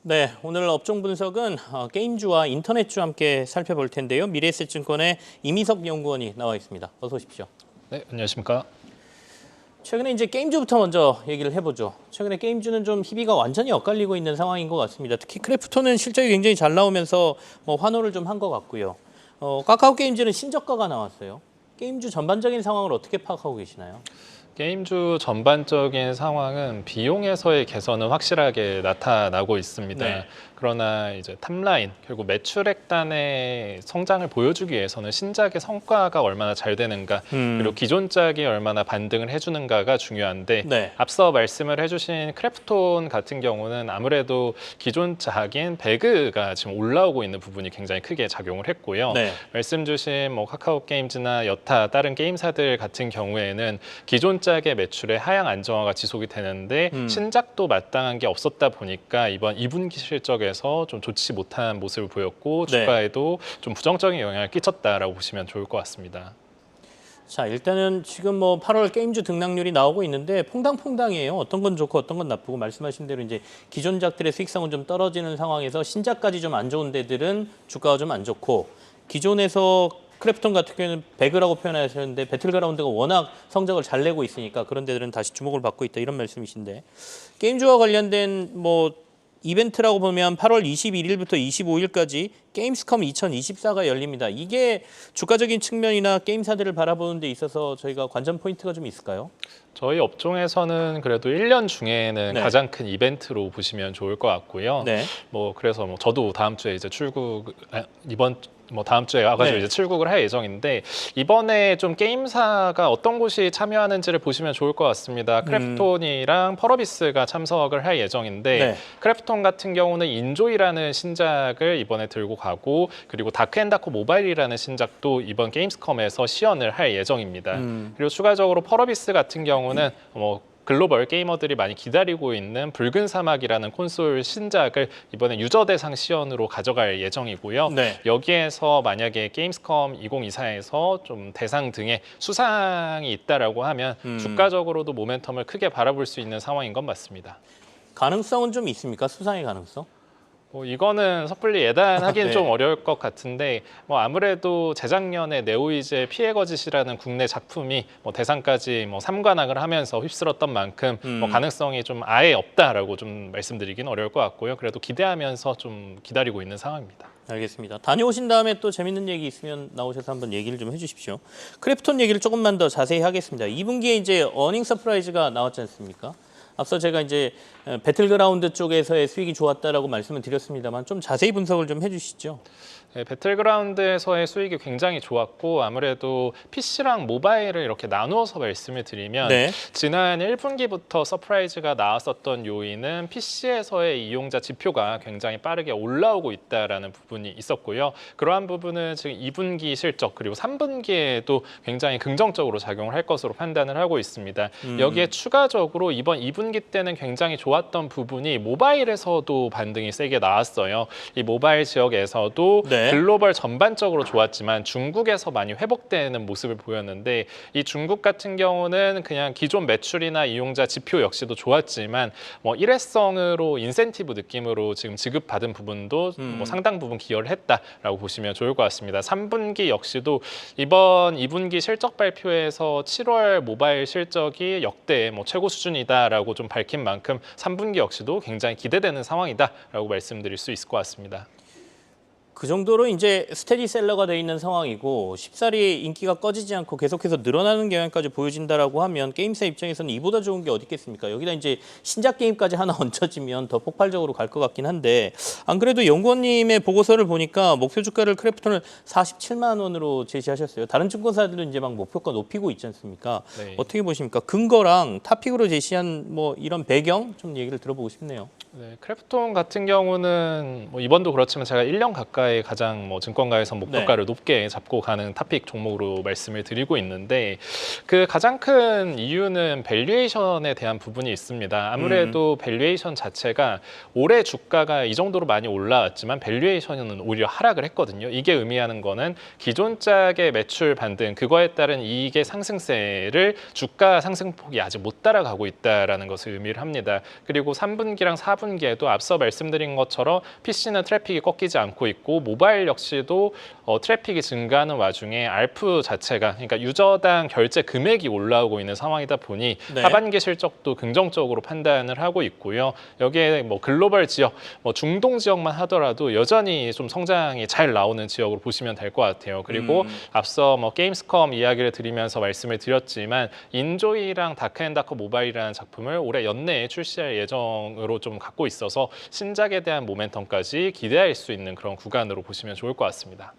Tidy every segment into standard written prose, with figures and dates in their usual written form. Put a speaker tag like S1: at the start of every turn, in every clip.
S1: 네, 오늘 업종 분석은 게임주와 인터넷주 함께 살펴볼 텐데요. 미래에셋증권의 이미석 연구원이 나와 있습니다. 어서 오십시오.
S2: 네, 안녕하십니까.
S1: 최근에 이제 게임주부터 먼저 얘기를 해보죠. 최근에 게임주는 좀 희비가 완전히 엇갈리고 있는 상황인 것 같습니다. 특히 크래프톤은 실적이 굉장히 잘 나오면서 환호를 좀 한 것 같고요. 카카오 게임즈는 신저가가 나왔어요. 게임주 전반적인 상황을 어떻게 파악하고 계시나요?
S2: 게임주 전반적인 상황은 비용에서의 개선은 확실하게 나타나고 있습니다.
S1: 네.
S2: 그러나 이제 탑라인, 결국 매출액단의 성장을 보여주기 위해서는 신작의 성과가 얼마나 잘 되는가, 그리고 기존 작이 얼마나 반등을 해주는가가 중요한데,
S1: 네.
S2: 앞서 말씀을 해주신 크래프톤 같은 경우는 아무래도 기존 작인 배그가 지금 올라오고 있는 부분이 굉장히 크게 작용을 했고요.
S1: 네.
S2: 말씀 주신 카카오 게임즈나 여타 다른 게임사들 같은 경우에는 기존 작의 매출의 하향 안정화가 지속이 되는데 신작도 마땅한 게 없었다 보니까 이번 2분기 실적에서 좀 좋지 못한 모습을 보였고
S1: 네.
S2: 주가에도 좀 부정적인 영향을 끼쳤다라고 보시면 좋을 것 같습니다.
S1: 자, 일단은 지금 8월 게임주 등락률이 나오고 있는데 퐁당퐁당이에요. 어떤 건 좋고 어떤 건 나쁘고 말씀하신 대로 이제 기존작들의 수익성은 좀 떨어지는 상황에서 신작까지 좀 안 좋은 데들은 주가가 좀 안 좋고 기존에서 크래프톤 같은 경우에는 배그라고 표현하셨는데 배틀그라운드가 워낙 성적을 잘 내고 있으니까 그런 데들은 다시 주목을 받고 있다 이런 말씀이신데 게임주와 관련된 이벤트라고 보면 8월 21일부터 25일까지 게임스컴 2024가 열립니다. 이게 주가적인 측면이나 게임사들을 바라보는 데 있어서 저희가 관전 포인트가 좀 있을까요?
S2: 저희 업종에서는 그래도 1년 중에는
S1: 네.
S2: 가장 큰 이벤트로 보시면 좋을 것 같고요.
S1: 네.
S2: 그래서 저도 다음 주에 이제 다음 주에 와가지고
S1: 네.
S2: 이제 출국을 할 예정인데 이번에 좀 게임사가 어떤 곳이 참여하는지를 보시면 좋을 것 같습니다. 크래프톤이랑 펄어비스가 참석을 할 예정인데
S1: 네.
S2: 크래프톤 같은 경우는 인조이라는 신작을 이번에 들고 가고 그리고 다크앤다크 모바일이라는 신작도 이번 게임스컴에서 시연을 할 예정입니다. 그리고 추가적으로 펄어비스 같은 경우는 글로벌 게이머들이 많이 기다리고 있는 붉은 사막이라는 콘솔 신작을 이번에 유저 대상 시연으로 가져갈 예정이고요.
S1: 네.
S2: 여기에서 만약에 게임스컴 2024에서 좀 대상 등의 수상이 있다라고 하면 주가적으로도 모멘텀을 크게 바라볼 수 있는 상황인 건 맞습니다.
S1: 가능성은 좀 있습니까? 수상의 가능성?
S2: 이거는 섣불리 예단하기는
S1: 네.
S2: 좀 어려울 것 같은데 아무래도 재작년에 네오이즈의 피해 거짓이라는 국내 작품이 대상까지 3관왕을 하면서 휩쓸었던 만큼 가능성이 좀 아예 없다라고 좀 말씀드리긴 어려울 것 같고요. 그래도 기대하면서 좀 기다리고 있는 상황입니다.
S1: 알겠습니다. 다녀오신 다음에 또 재밌는 얘기 있으면 나오셔서 한번 얘기를 좀 해주십시오. 크래프톤 얘기를 조금만 더 자세히 하겠습니다. 2분기에 이제 어닝 서프라이즈가 나왔지 않습니까? 앞서 제가 이제 배틀그라운드 쪽에서의 수익이 좋았다라고 말씀을 드렸습니다만 좀 자세히 분석을 좀 해주시죠.
S2: 네, 배틀그라운드에서의 수익이 굉장히 좋았고 아무래도 PC랑 모바일을 이렇게 나누어서 말씀을 드리면
S1: 네.
S2: 지난 1분기부터 서프라이즈가 나왔었던 요인은 PC에서의 이용자 지표가 굉장히 빠르게 올라오고 있다는 부분이 있었고요. 그러한 부분은 지금 2분기 실적 그리고 3분기에도 굉장히 긍정적으로 작용을 할 것으로 판단을 하고 있습니다. 여기에 추가적으로 이번 2분기 때는 굉장히 좋았던 부분이 모바일에서도 반등이 세게 나왔어요. 이 모바일 지역에서도
S1: 네.
S2: 글로벌 전반적으로 좋았지만 중국에서 많이 회복되는 모습을 보였는데 이 중국 같은 경우는 그냥 기존 매출이나 이용자 지표 역시도 좋았지만 일회성으로 인센티브 느낌으로 지금 지급받은 부분도 상당 부분 기여를 했다라고 보시면 좋을 것 같습니다. 3분기 역시도 이번 2분기 실적 발표에서 7월 모바일 실적이 역대 최고 수준이다라고 좀 밝힌 만큼 3분기 역시도 굉장히 기대되는 상황이다라고 말씀드릴 수 있을 것 같습니다.
S1: 그 정도로 이제 스테디셀러가 돼 있는 상황이고 쉽사리 인기가 꺼지지 않고 계속해서 늘어나는 경향까지 보여진다라고 하면 게임사 입장에서는 이보다 좋은 게 어디 있겠습니까? 여기다 이제 신작 게임까지 하나 얹혀지면 더 폭발적으로 갈 것 같긴 한데 안 그래도 연구원님의 보고서를 보니까 목표 주가를 크래프톤을 47만 원으로 제시하셨어요. 다른 증권사들은 이제 막 목표가 높이고 있지 않습니까?
S2: 네.
S1: 어떻게 보십니까? 근거랑 탑픽으로 제시한 이런 배경 좀 얘기를 들어보고 싶네요.
S2: 네, 크래프톤 같은 경우는 이번도 그렇지만 제가 1년 가까이 가장 증권가에서 목표가를 높게 잡고 가는 탑픽 종목으로 말씀을 드리고 있는데 그 가장 큰 이유는 밸류에이션에 대한 부분이 있습니다. 아무래도 밸류에이션 자체가 올해 주가가 이 정도로 많이 올라왔지만 밸류에이션은 오히려 하락을 했거든요. 이게 의미하는 거는 기존 짝의 매출 반등 그거에 따른 이익의 상승세를 주가 상승폭이 아직 못 따라가고 있다는 것을 의미를 합니다. 그리고 3분기랑 4분기 4분기에도 앞서 말씀드린 것처럼 PC는 트래픽이 꺾이지 않고 있고 모바일 역시도 트래픽이 증가하는 와중에 ARPU 자체가 그러니까 유저당 결제 금액이 올라오고 있는 상황이다 보니
S1: 네.
S2: 하반기 실적도 긍정적으로 판단을 하고 있고요. 여기에 뭐 글로벌 지역, 뭐 중동 지역만 하더라도 여전히 좀 성장이 잘 나오는 지역으로 보시면 될 것 같아요. 그리고 앞서 뭐 게임스컴 이야기를 드리면서 말씀을 드렸지만 인조이랑 다크앤다크 모바일이라는 작품을 올해 연내에 출시할 예정으로 좀 갖고 있어서 신작에 대한 모멘텀까지 기대할 수 있는 그런 구간으로 보시면 좋을 것 같습니다.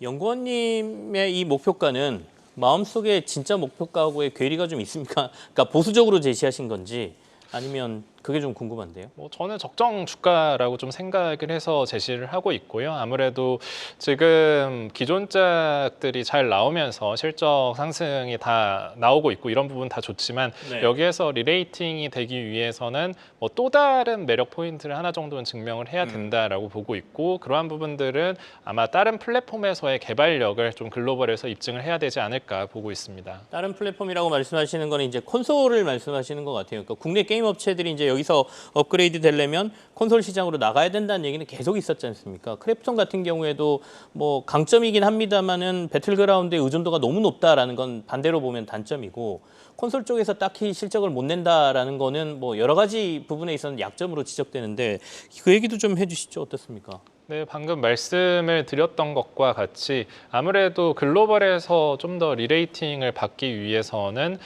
S1: 연구원님의 이 목표가는 마음속에 진짜 목표가하고의 괴리가 좀 있습니까? 그러니까 보수적으로 제시하신 건지 아니면 그게 좀 궁금한데요.
S2: 뭐 저는 적정 주가라고 좀 생각을 해서 제시를 하고 있고요. 아무래도 지금 기존작들이 잘 나오면서 실적 상승이 다 나오고 있고 이런 부분 다 좋지만
S1: 네.
S2: 여기에서 리레이팅이 되기 위해서는 뭐 또 다른 매력 포인트를 하나 정도는 증명을 해야 된다라고 보고 있고 그러한 부분들은 아마 다른 플랫폼에서의 개발력을 좀 글로벌에서 입증을 해야 되지 않을까 보고 있습니다.
S1: 다른 플랫폼이라고 말씀하시는 거는 이제 콘솔을 말씀하시는 것 같아요. 그러니까 국내 게임 업체들이 이제 여기서 업그레이드 되려면 콘솔 시장으로 나가야 된다는 얘기는 계속 있었지 않습니까? 크래프톤 같은 경우에도 뭐 강점이긴 합니다만은 배틀그라운드의 의존도가 너무 높다라는 건 반대로 보면 단점이고 콘솔 쪽에서 딱히 실적을 못 낸다라는 거는 뭐 여러 가지 부분에 있어서는 약점으로 지적되는데 그 얘기도 좀 해주시죠. 어떻습니까?
S2: 네, 방금 말씀을 드렸던 것과 같이 아무래도 글로벌에서 좀 더 리레이팅을 받기 위해서는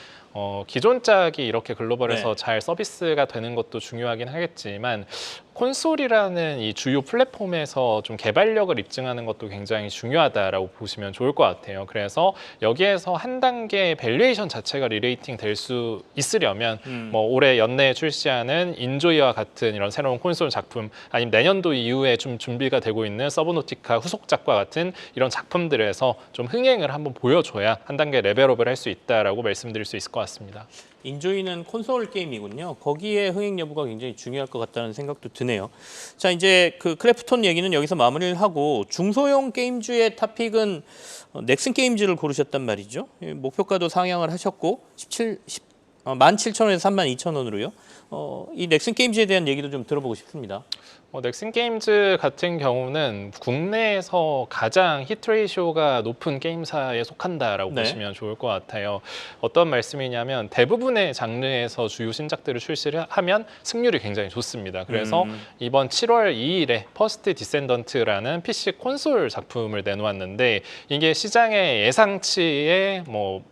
S2: 기존작이 이렇게 글로벌에서
S1: 네.
S2: 잘 서비스가 되는 것도 중요하긴 하겠지만 콘솔이라는 이 주요 플랫폼에서 좀 개발력을 입증하는 것도 굉장히 중요하다라고 보시면 좋을 것 같아요. 그래서 여기에서 한 단계 밸류에이션 자체가 리레이팅 될 수 있으려면 뭐 올해 연내에 출시하는 인조이와 같은 이런 새로운 콘솔 작품 아니면 내년도 이후에 좀 준비가 되고 있는 서브노티카 후속작과 같은 이런 작품들에서 좀 흥행을 한번 보여줘야 한 단계 레벨업을 할 수 있다라고 말씀드릴 수 있을 것 같습니다.
S1: 인조이는 콘솔 게임이군요. 거기에 흥행 여부가 굉장히 중요할 것 같다는 생각도 드네요. 자, 이제 그 크래프톤 얘기는 여기서 마무리를 하고 중소형 게임주의 탑픽은 넥슨 게임즈를 고르셨단 말이죠. 목표가도 상향을 하셨고 17,000원에서 32,000원으로요. 이 넥슨 게임즈에 대한 얘기도 좀 들어보고 싶습니다.
S2: 넥슨 게임즈 같은 경우는 국내에서 가장 히트 레이쇼가 높은 게임사에 속한다라고
S1: 네.
S2: 보시면 좋을 것 같아요. 어떤 말씀이냐면 대부분의 장르에서 주요 신작들을 출시를 하면 승률이 굉장히 좋습니다. 그래서 이번 7월 2일에 퍼스트 디센던트라는 PC 콘솔 작품을 내놓았는데 이게 시장의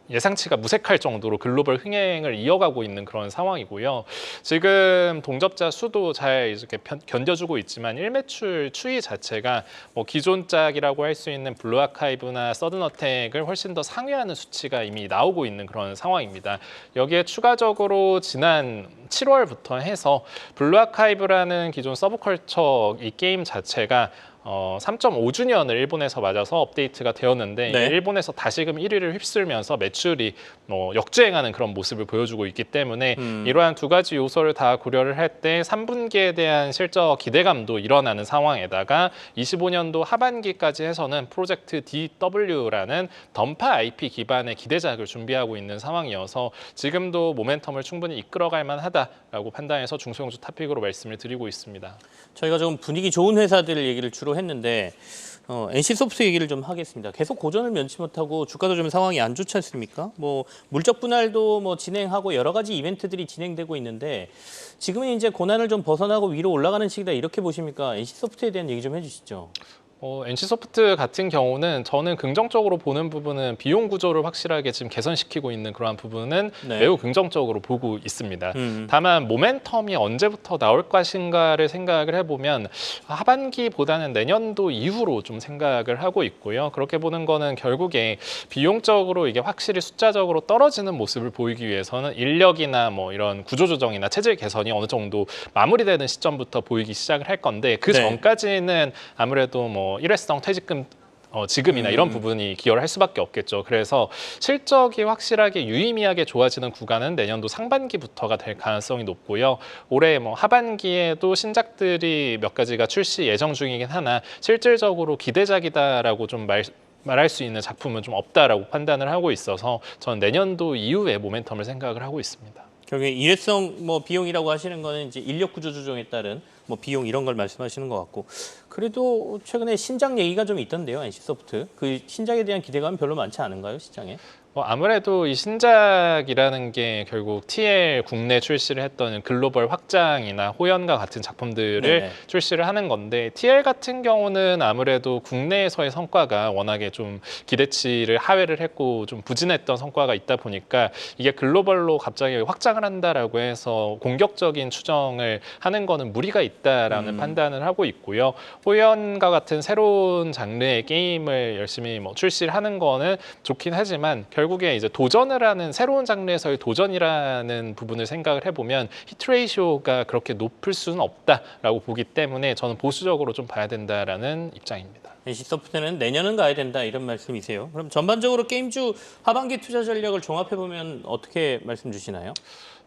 S2: 예상치가 무색할 정도로 글로벌 흥행을 이어가고 있는 그런 상황이고요. 지금 동접자 수도 잘 이렇게 견뎌주고 있지만 일매출 추이 자체가 뭐 기존작이라고 할 수 있는 블루 아카이브나 서든 어택을 훨씬 더 상회하는 수치가 이미 나오고 있는 그런 상황입니다. 여기에 추가적으로 지난 7월부터 해서 블루 아카이브라는 기존 서브컬처 이 게임 자체가 3.5주년을 일본에서 맞아서 업데이트가 되었는데
S1: 네.
S2: 일본에서 다시금 1위를 휩쓸면서 매출이 역주행하는 그런 모습을 보여주고 있기 때문에 이러한 두 가지 요소를 다 고려를 할 때 3분기에 대한 실적 기대감도 일어나는 상황에다가 25년도 하반기까지 해서는 프로젝트 DW라는 던파 IP 기반의 기대작을 준비하고 있는 상황이어서 지금도 모멘텀을 충분히 이끌어갈 만하다라고 판단해서 중소형주 탑픽으로 말씀을 드리고 있습니다.
S1: 저희가 좀 분위기 좋은 회사들 얘기를 주로 했는데 NC소프트 얘기를 좀 하겠습니다. 계속 고전을 면치 못하고 주가도 좀 상황이 안 좋지 않습니까? 뭐 물적 분할도 뭐 진행하고 여러 가지 이벤트들이 진행되고 있는데 지금은 이제 고난을 좀 벗어나고 위로 올라가는 시기다 이렇게 보십니까? NC소프트에 대한 얘기 좀 해주시죠.
S2: NC소프트 같은 경우는 저는 긍정적으로 보는 부분은 비용 구조를 확실하게 지금 개선시키고 있는 그러한 부분은
S1: 네.
S2: 매우 긍정적으로 보고 있습니다. 다만 모멘텀이 언제부터 나올 것인가를 생각을 해보면 하반기보다는 내년도 이후로 좀 생각을 하고 있고요. 그렇게 보는 거는 결국에 비용적으로 이게 확실히 숫자적으로 떨어지는 모습을 보이기 위해서는 인력이나 뭐 이런 구조조정이나 체질 개선이 어느 정도 마무리되는 시점부터 보이기 시작을 할 건데 그
S1: 네.
S2: 전까지는 아무래도 뭐 일회성 퇴직금 지급이나 이런 부분이 기여를 할 수밖에 없겠죠. 그래서 실적이 확실하게 유의미하게 좋아지는 구간은 내년도 상반기부터가 될 가능성이 높고요. 올해 뭐 하반기에도 신작들이 몇 가지가 출시 예정 중이긴 하나 실질적으로 기대작이다라고 좀 말할 수 있는 작품은 좀 없다라고 판단을 하고 있어서 저는 내년도 이후에 모멘텀을 생각을 하고 있습니다.
S1: 결국에 일회성 뭐 비용이라고 하시는 거는 이제 인력 구조 조정에 따른 뭐 비용 이런 걸 말씀하시는 것 같고 그래도 최근에 신작 얘기가 좀 있던데요, NC소프트. 그 신작에 대한 기대감은 별로 많지 않은가요, 시장에?
S2: 아무래도 이 신작이라는 게 결국 TL 국내 출시를 했던 글로벌 확장이나 호연과 같은 작품들을
S1: 네네.
S2: 출시를 하는 건데 TL 같은 경우는 아무래도 국내에서의 성과가 워낙에 좀 기대치를 하회를 했고 좀 부진했던 성과가 있다 보니까 이게 글로벌로 갑자기 확장을 한다라고 해서 공격적인 추정을 하는 거는 무리가 있다라는 판단을 하고 있고요. 호연과 같은 새로운 장르의 게임을 열심히 뭐 출시를 하는 거는 좋긴 하지만 결국에 이제 도전을 하는 새로운 장르에서의 도전이라는 부분을 생각을 해보면 히트레이쇼가 그렇게 높을 수는 없다라고 보기 때문에 저는 보수적으로 좀 봐야 된다라는 입장입니다.
S1: NC소프트는 내년은 가야 된다 이런 말씀이세요. 그럼 전반적으로 게임주 하반기 투자 전략을 종합해 보면 어떻게 말씀 주시나요?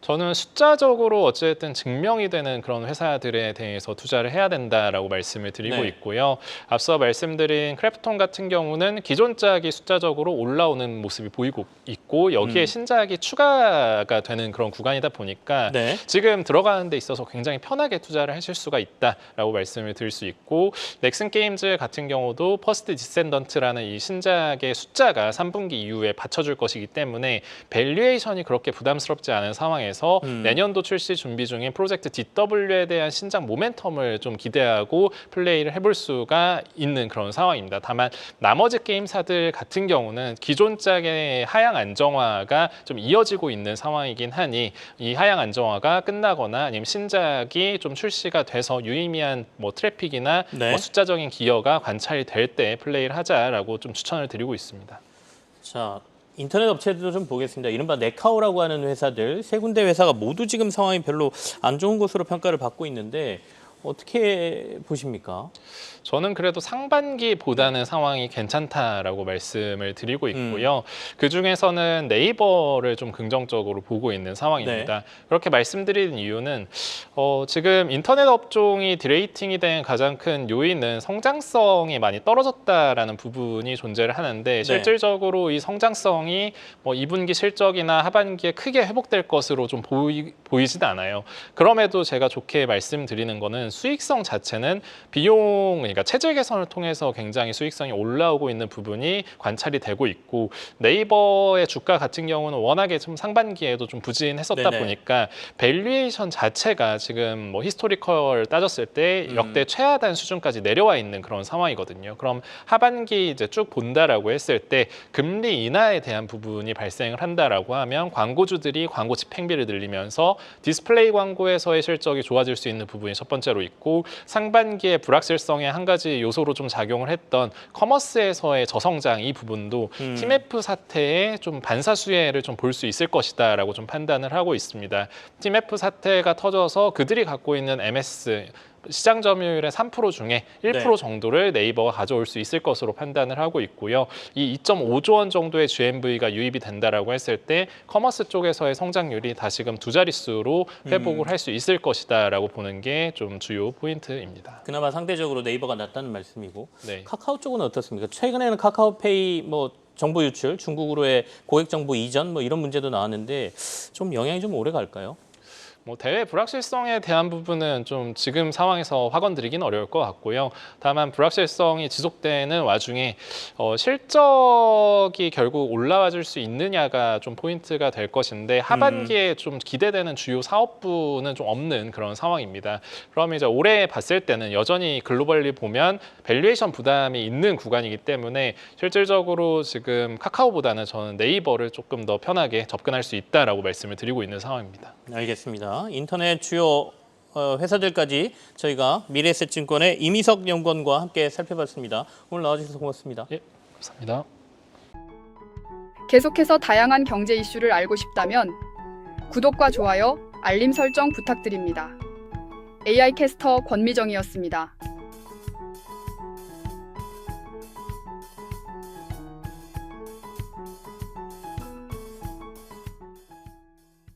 S2: 저는 숫자적으로 어쨌든 증명이 되는 그런 회사들에 대해서 투자를 해야 된다라고 말씀을 드리고
S1: 네.
S2: 있고요. 앞서 말씀드린 크래프톤 같은 경우는 기존 작이 숫자적으로 올라오는 모습이 보이고 있고 여기에 신작이 추가가 되는 그런 구간이다 보니까
S1: 네.
S2: 지금 들어가는 데 있어서 굉장히 편하게 투자를 하실 수가 있다라고 말씀을 드릴 수 있고 넥슨 게임즈 같은 경우도 퍼스트 디센던트라는 이 신작의 숫자가 3분기 이후에 받쳐줄 것이기 때문에 밸류에이션이 그렇게 부담스럽지 않은 상황에서 내년도 출시 준비 중인 프로젝트 DW에 대한 신작 모멘텀을 좀 기대하고 플레이를 해볼 수가 있는 그런 상황입니다. 다만 나머지 게임사들 같은 경우는 기존 작의 하향 안정화가 좀 이어지고 있는 상황이긴 하니 이 하향 안정화가 끝나거나 아니면 신작이 좀 출시가 돼서 유의미한 뭐 트래픽이나
S1: 네.
S2: 뭐 숫자적인 기여가 관찰이 될 때 플레이를 하자라고 좀 추천을 드리고 있습니다.
S1: 자, 인터넷 업체들도 좀 보겠습니다. 이른바 네카오라고 하는 회사들 세 군데 회사가 모두 지금 상황이 별로 안 좋은 것으로 평가를 받고 있는데 어떻게 보십니까?
S2: 저는 그래도 상반기보다는 상황이 괜찮다라고 말씀을 드리고 있고요. 그중에서는 네이버를 좀 긍정적으로 보고 있는 상황입니다. 그렇게 말씀드리는 이유는 지금 인터넷 업종이 디레이팅이 된 가장 큰 요인은 성장성이 많이 떨어졌다라는 부분이 존재를 하는데 실질적으로 이 성장성이 뭐 2분기 실적이나 하반기에 크게 회복될 것으로 좀 보이진 않아요. 그럼에도 제가 좋게 말씀드리는 거는 수익성 자체는 그러니까 체질 개선을 통해서 굉장히 수익성이 올라오고 있는 부분이 관찰이 되고 있고 네이버의 주가 같은 경우는 워낙에 좀 상반기에도 좀 부진했었다 보니까 밸류에이션 자체가 지금 뭐 히스토리컬 따졌을 때 역대 최하단 수준까지 내려와 있는 그런 상황이거든요. 그럼 하반기 이제 쭉 본다라고 했을 때 금리 인하에 대한 부분이 발생을 한다라고 하면 광고주들이 광고 집행비를 늘리면서 디스플레이 광고에서의 실적이 좋아질 수 있는 부분이 첫 번째로 있고 상반기에 불확실성의 한 가지 요소로 좀 작용을 했던 커머스에서의 저성장 이 부분도 팀F 사태에 좀 반사수혜를 좀 볼 수 있을 것이다라고 좀 판단을 하고 있습니다. 팀F 사태가 터져서 그들이 갖고 있는 MS 시장 점유율의 3% 중에 1% 정도를 네이버가 가져올 수 있을 것으로 판단을 하고 있고요. 이 2.5조 원 정도의 GMV가 유입이 된다라고 했을 때 커머스 쪽에서의 성장률이 다시금 두 자릿수로 회복을 할 수 있을 것이다라고 보는 게 좀 주요 포인트입니다.
S1: 그나마 상대적으로 네이버가 낫다는 말씀이고
S2: 네.
S1: 카카오 쪽은 어떻습니까? 최근에는 카카오페이 뭐 정보 유출, 중국으로의 고객 정보 이전 뭐 이런 문제도 나왔는데 좀 영향이 좀 오래 갈까요?
S2: 뭐 대외 불확실성에 대한 부분은 좀 지금 상황에서 확언 드리기는 어려울 것 같고요. 다만 불확실성이 지속되는 와중에 실적이 결국 올라와 줄 수 있느냐가 좀 포인트가 될 것인데 하반기에 좀 기대되는 주요 사업부는 좀 없는 그런 상황입니다. 그러면 이제 올해 봤을 때는 여전히 글로벌리 보면 밸류에이션 부담이 있는 구간이기 때문에 실질적으로 지금 카카오보다는 저는 네이버를 조금 더 편하게 접근할 수 있다라고 말씀을 드리고 있는 상황입니다.
S1: 알겠습니다. 인터넷 주요 회사들까지 저희가 미래에셋증권의 이미석 연구원과 함께 살펴봤습니다. 오늘 나와주셔서 고맙습니다.
S2: 예, 감사합니다.
S3: 계속해서 다양한 경제 이슈를 알고 싶다면 구독과 좋아요, 알림 설정 부탁드립니다. AI 캐스터 권미정이었습니다.